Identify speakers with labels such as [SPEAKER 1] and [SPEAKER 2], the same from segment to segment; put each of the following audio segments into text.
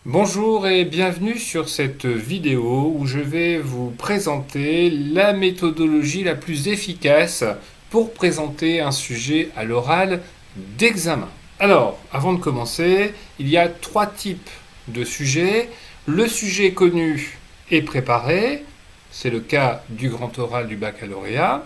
[SPEAKER 1] Bonjour et bienvenue sur cette vidéo où je vais vous présenter la méthodologie la plus efficace pour présenter un sujet à l'oral d'examen. Alors, avant de commencer, il y a trois types de sujets. Le sujet connu et préparé, c'est le cas du grand oral du baccalauréat.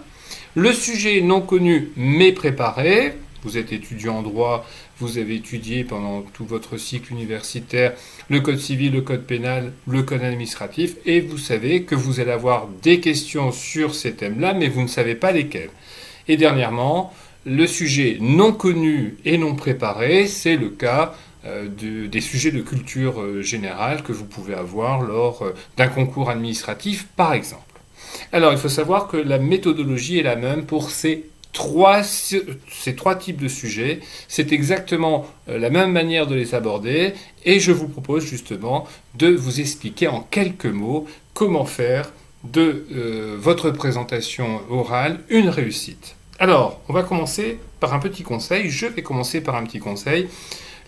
[SPEAKER 1] Le sujet non connu mais préparé, vous êtes étudiant en droit, vous avez étudié pendant tout votre cycle universitaire le code civil, le code pénal, le code administratif, et vous savez que vous allez avoir des questions sur ces thèmes-là, mais vous ne savez pas lesquels. Et dernièrement, le sujet non connu et non préparé, c'est le cas des sujets de culture générale que vous pouvez avoir lors d'un concours administratif, par exemple. Alors, il faut savoir que la méthodologie est la même pour ces trois types de sujets. C'est exactement la même manière de les aborder et je vous propose justement de vous expliquer en quelques mots comment faire de votre présentation orale une réussite. Alors, on va commencer par un petit conseil. Je vais commencer par un petit conseil.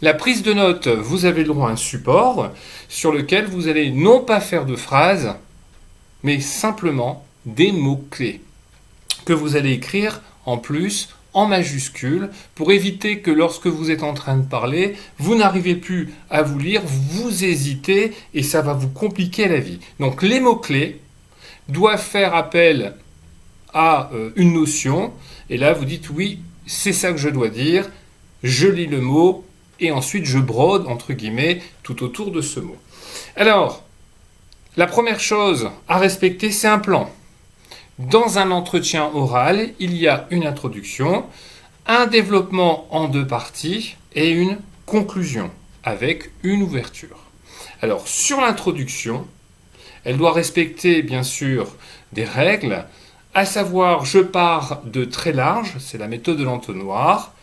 [SPEAKER 1] La prise de notes, vous avez le droit à un support sur lequel vous allez non pas faire de phrases, mais simplement des mots-clés que vous allez écrire en plus en majuscules pour éviter que lorsque vous êtes en train de parler, vous n'arrivez plus à vous lire, vous hésitez et ça va vous compliquer la vie. Donc les mots-clés doivent faire appel à une notion et là vous dites oui, c'est ça que je dois dire, je lis le mot et ensuite je brode entre guillemets tout autour de ce mot. Alors, la première chose à respecter, c'est un plan. Dans un entretien oral, il y a une introduction, un développement en deux parties et une conclusion avec une ouverture. Alors, sur l'introduction, elle doit respecter bien sûr des règles, à savoir je pars de très large, c'est la méthode de l'entonnoir.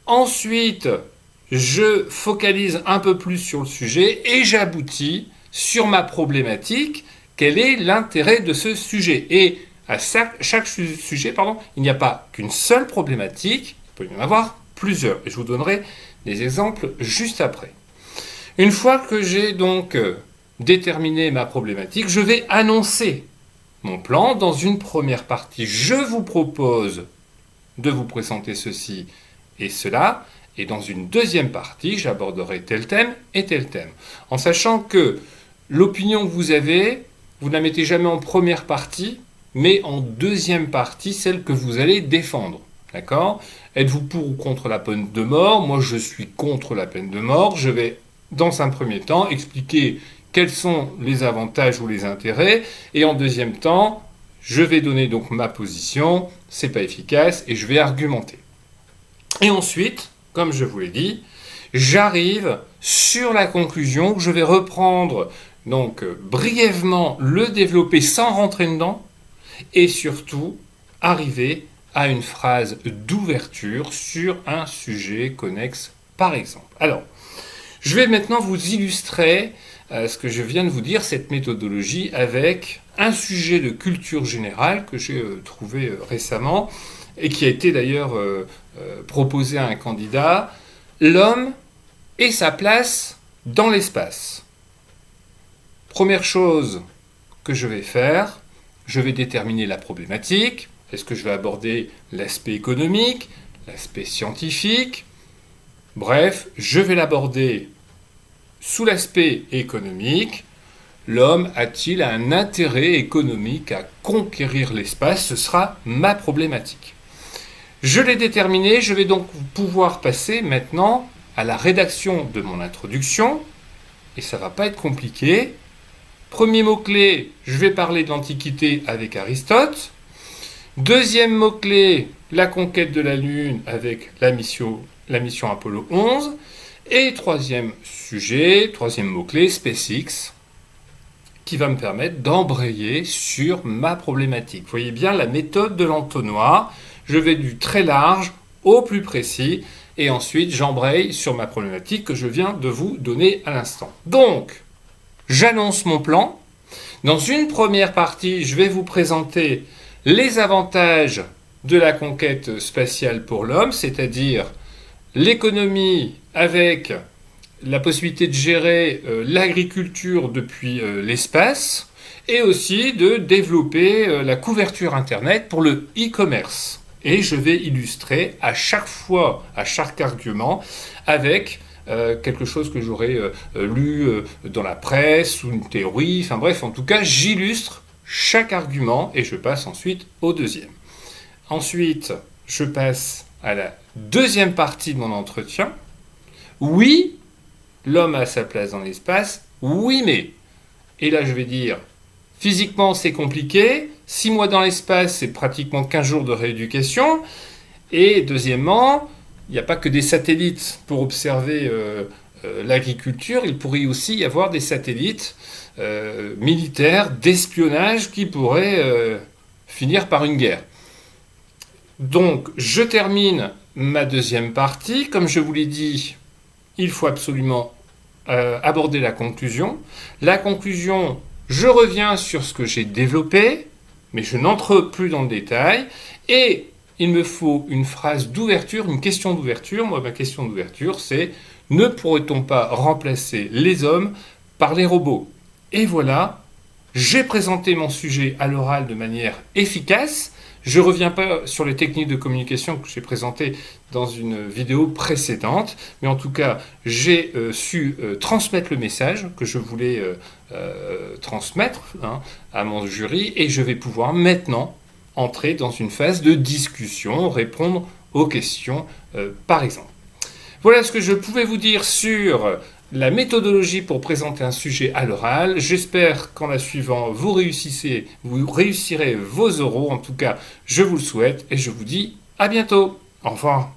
[SPEAKER 1] Ensuite, je focalise un peu plus sur le sujet et j'aboutis sur ma problématique, quel est l'intérêt de ce sujet. Et à chaque sujet, il n'y a pas qu'une seule problématique, il peut y en avoir plusieurs. Et je vous donnerai des exemples juste après. Une fois que j'ai donc déterminé ma problématique, je vais annoncer mon plan dans une première partie. Je vous propose de vous présenter ceci et cela. Et dans une deuxième partie, j'aborderai tel thème et tel thème. En sachant que l'opinion que vous avez, vous ne la mettez jamais en première partie, mais en deuxième partie, celle que vous allez défendre. D'accord ? Êtes-vous pour ou contre la peine de mort ? Moi, je suis contre la peine de mort. Je vais, dans un premier temps, expliquer quels sont les avantages ou les intérêts. Et en deuxième temps, je vais donner donc ma position. C'est pas efficace et je vais argumenter. Et ensuite, comme je vous l'ai dit, j'arrive sur la conclusion que je vais reprendre donc brièvement le développer sans rentrer dedans et surtout arriver à une phrase d'ouverture sur un sujet connexe par exemple. Alors, je vais maintenant vous illustrer ce que je viens de vous dire, cette méthodologie avec un sujet de culture générale que j'ai trouvé récemment et qui a été d'ailleurs proposé à un candidat, l'homme et sa place dans l'espace. Première chose que je vais faire, je vais déterminer la problématique. Est-ce que je vais aborder l'aspect économique, l'aspect scientifique? Bref, je vais l'aborder sous l'aspect économique. L'homme a-t-il un intérêt économique à conquérir l'espace? Ce sera ma problématique. Je l'ai déterminé, je vais donc pouvoir passer maintenant à la rédaction de mon introduction. Et ça ne va pas être compliqué. Premier mot-clé, je vais parler de l'Antiquité avec Aristote. Deuxième mot-clé, la conquête de la Lune avec la mission Apollo 11. Et troisième sujet, troisième mot-clé, SpaceX, qui va me permettre d'embrayer sur ma problématique. Vous voyez bien la méthode de l'entonnoir. Je vais du très large au plus précis et ensuite j'embraye sur ma problématique que je viens de vous donner à l'instant. Donc, j'annonce mon plan. Dans une première partie, je vais vous présenter les avantages de la conquête spatiale pour l'homme, c'est-à-dire l'économie avec la possibilité de gérer l'agriculture depuis l'espace et aussi de développer la couverture Internet pour le e-commerce. Et je vais illustrer à chaque fois, à chaque argument, avec quelque chose que j'aurais lu dans la presse ou une théorie. Enfin bref, en tout cas, j'illustre chaque argument et je passe ensuite au deuxième. Ensuite, je passe à la deuxième partie de mon entretien. Oui, l'homme a sa place dans l'espace. Oui, mais. Et là, je vais dire, physiquement, c'est compliqué. 6 mois dans l'espace, c'est pratiquement 15 jours de rééducation. Et deuxièmement, il n'y a pas que des satellites pour observer l'agriculture. Il pourrait aussi y avoir des satellites militaires d'espionnage qui pourraient finir par une guerre. Donc, je termine ma deuxième partie. Comme je vous l'ai dit, il faut absolument aborder la conclusion. La conclusion, je reviens sur ce que j'ai développé, mais je n'entre plus dans le détail. Et il me faut une phrase d'ouverture, une question d'ouverture. Moi, ma question d'ouverture, c'est « Ne pourrait-on pas remplacer les hommes par les robots ?» Et voilà, j'ai présenté mon sujet à l'oral de manière efficace. Je ne reviens pas sur les techniques de communication que j'ai présentées dans une vidéo précédente, mais en tout cas, j'ai su transmettre le message que je voulais transmettre à mon jury, et je vais pouvoir maintenant entrer dans une phase de discussion, répondre aux questions par exemple. Voilà ce que je pouvais vous dire sur la méthodologie pour présenter un sujet à l'oral. J'espère qu'en la suivant, vous réussirez vos oraux. En tout cas, je vous le souhaite et je vous dis à bientôt. Au revoir.